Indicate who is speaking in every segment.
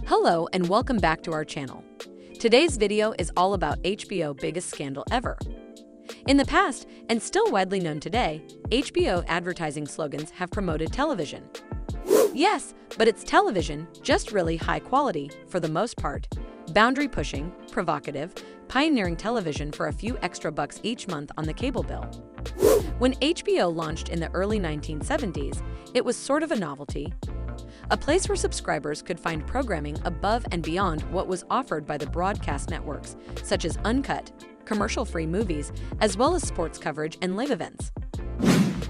Speaker 1: Hello and welcome back to our channel. Today's video is all about HBO biggest scandal ever. In the past, and still widely known today, HBO advertising slogans have promoted television. Yes, but it's television, just really high quality, for the most part. Boundary-pushing, provocative, pioneering television for a few extra bucks each month on the cable bill. When HBO launched in the early 1970s, it was sort of a novelty. A place where subscribers could find programming above and beyond what was offered by the broadcast networks, such as uncut, commercial-free movies, as well as sports coverage and live events.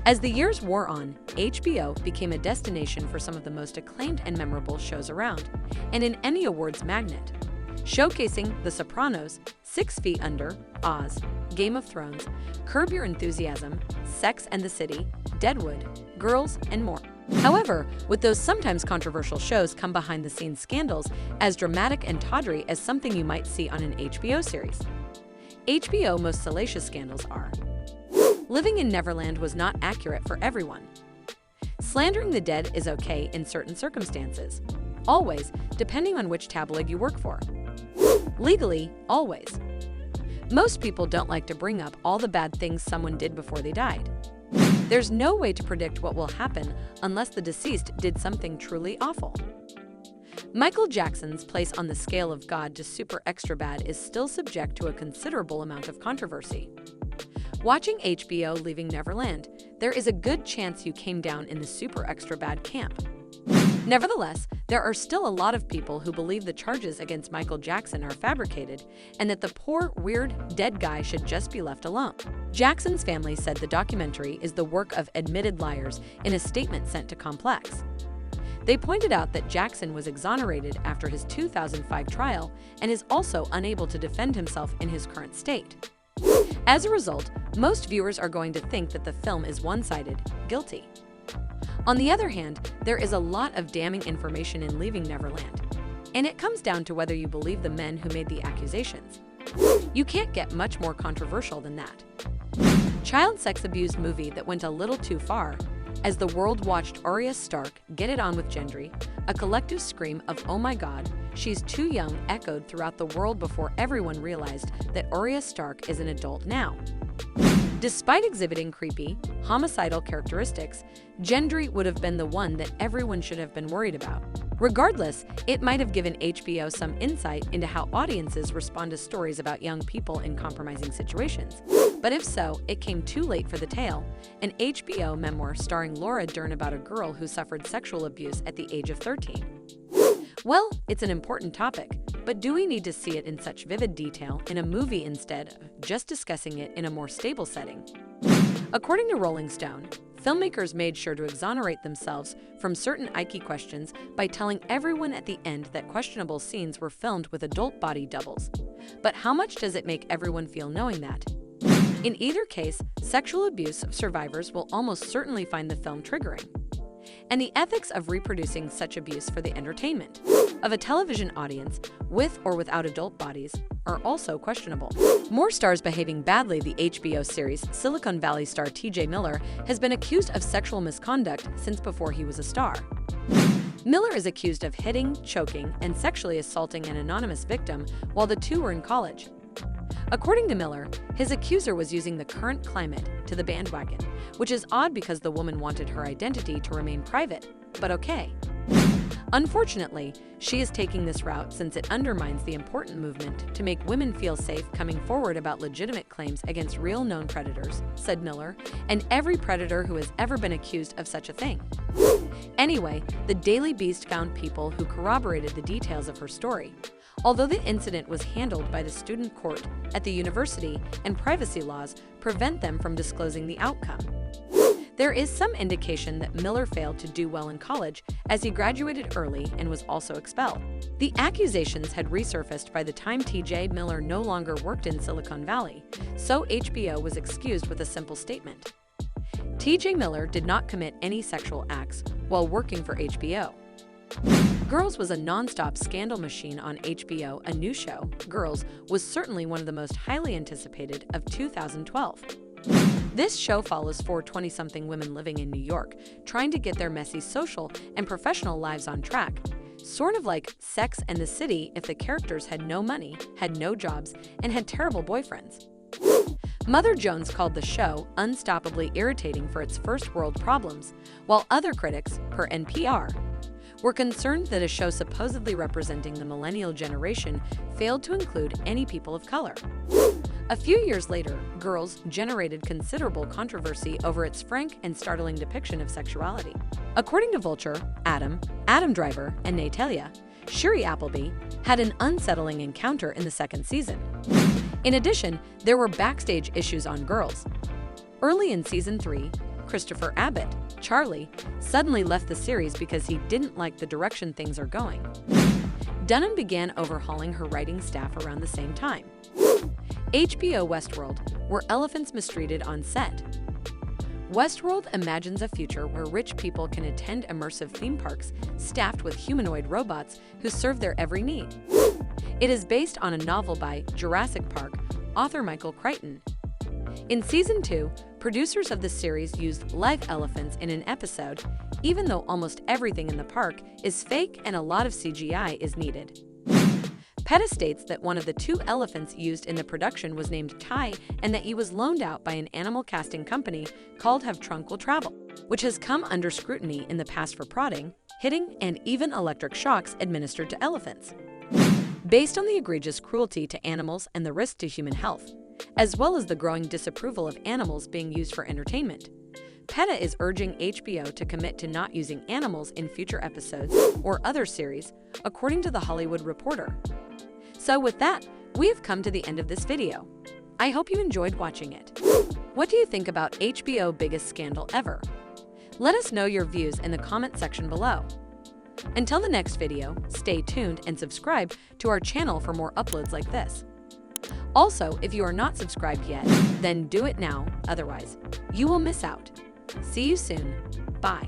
Speaker 1: As the years wore on, HBO became a destination for some of the most acclaimed and memorable shows around, and an Emmy Awards magnet, showcasing The Sopranos, 6 Feet Under, Oz, Game of Thrones, Curb Your Enthusiasm, Sex and the City, Deadwood, Girls, and more. However, with those sometimes controversial shows come behind-the-scenes scandals as dramatic and tawdry as something you might see on an HBO series. HBO's most salacious scandals are: living in Neverland was not accurate for everyone. Slandering the dead is okay in certain circumstances. Always, depending on which tabloid you work for. Legally, always. Most people don't like to bring up all the bad things someone did before they died. There's no way to predict what will happen unless the deceased did something truly awful. Michael Jackson's place on the scale of God to super extra bad is still subject to a considerable amount of controversy. Watching HBO Leaving Neverland, there is a good chance you came down in the super extra bad camp. Nevertheless, there are still a lot of people who believe the charges against Michael Jackson are fabricated and that the poor, weird, dead guy should just be left alone. Jackson's family said the documentary is the work of admitted liars in a statement sent to Complex. They pointed out that Jackson was exonerated after his 2005 trial and is also unable to defend himself in his current state. As a result, most viewers are going to think that the film is one-sided, guilty. On the other hand, there is a lot of damning information in Leaving Neverland, and it comes down to whether you believe the men who made the accusations. You can't get much more controversial than that. Child sex abuse movie that went a little too far. As the world watched Arya Stark get it on with Gendry, a collective scream of "Oh my God, she's too young" echoed throughout the world before everyone realized that Arya Stark is an adult now. Despite exhibiting creepy, homicidal characteristics, Gendry would have been the one that everyone should have been worried about. Regardless, it might have given HBO some insight into how audiences respond to stories about young people in compromising situations. But if so, it came too late for the tale, an HBO memoir starring Laura Dern about a girl who suffered sexual abuse at the age of 13. Well, it's an important topic, but do we need to see it in such vivid detail in a movie instead of just discussing it in a more stable setting? According to Rolling Stone, filmmakers made sure to exonerate themselves from certain icky questions by telling everyone at the end that questionable scenes were filmed with adult body doubles. But how much does it make everyone feel knowing that? In either case, sexual abuse survivors will almost certainly find the film triggering. And the ethics of reproducing such abuse for the entertainment of a television audience, with or without adult bodies, are also questionable. More stars behaving badly. The HBO series Silicon Valley star TJ Miller has been accused of sexual misconduct since before he was a star. Miller is accused of hitting, choking, and sexually assaulting an anonymous victim while the two were in college. According to Miller, his accuser was using the current climate to the bandwagon, which is odd because the woman wanted her identity to remain private, but okay. Unfortunately, she is taking this route since it undermines the important movement to make women feel safe coming forward about legitimate claims against real known predators, said Miller, and every predator who has ever been accused of such a thing. Anyway, the Daily Beast found people who corroborated the details of her story. Although the incident was handled by the student court at the university and privacy laws prevent them from disclosing the outcome. There is some indication that Miller failed to do well in college as he graduated early and was also expelled. The accusations had resurfaced by the time TJ Miller no longer worked in Silicon Valley, so HBO was excused with a simple statement. TJ Miller did not commit any sexual acts while working for HBO. Girls was a non-stop scandal machine on HBO. A new show, Girls, was certainly one of the most highly anticipated of 2012. This show follows four 20-something women living in New York, trying to get their messy social and professional lives on track, sort of like Sex and the City if the characters had no money, had no jobs, and had terrible boyfriends. Mother Jones called the show unstoppably irritating for its first-world problems, while other critics, per NPR, were concerned that a show supposedly representing the millennial generation failed to include any people of color. A few years later, Girls generated considerable controversy over its frank and startling depiction of sexuality. According to Vulture, Adam Driver, and Natalia, Shiri Appleby had an unsettling encounter in the second season. In addition, there were backstage issues on Girls. Early in season 3, Christopher Abbott, Charlie, suddenly left the series because he didn't like the direction things are going. Dunham began overhauling her writing staff around the same time. HBO Westworld, where elephants mistreated on set. Westworld imagines a future where rich people can attend immersive theme parks staffed with humanoid robots who serve their every need. It is based on a novel by Jurassic Park author Michael Crichton. In Season 2, producers of the series used live elephants in an episode, even though almost everything in the park is fake and a lot of CGI is needed. PETA states that one of the 2 elephants used in the production was named Ty and that he was loaned out by an animal casting company called Have Trunk Will Travel, which has come under scrutiny in the past for prodding, hitting, and even electric shocks administered to elephants. Based on the egregious cruelty to animals and the risk to human health, as well as the growing disapproval of animals being used for entertainment, PETA is urging HBO to commit to not using animals in future episodes or other series, according to The Hollywood Reporter. So with that, we have come to the end of this video. I hope you enjoyed watching it. What do you think about HBO biggest scandal ever? Let us know your views in the comment section below. Until the next video, stay tuned and subscribe to our channel for more uploads like this. Also, if you are not subscribed yet, then do it now, otherwise, you will miss out. See you soon. Bye.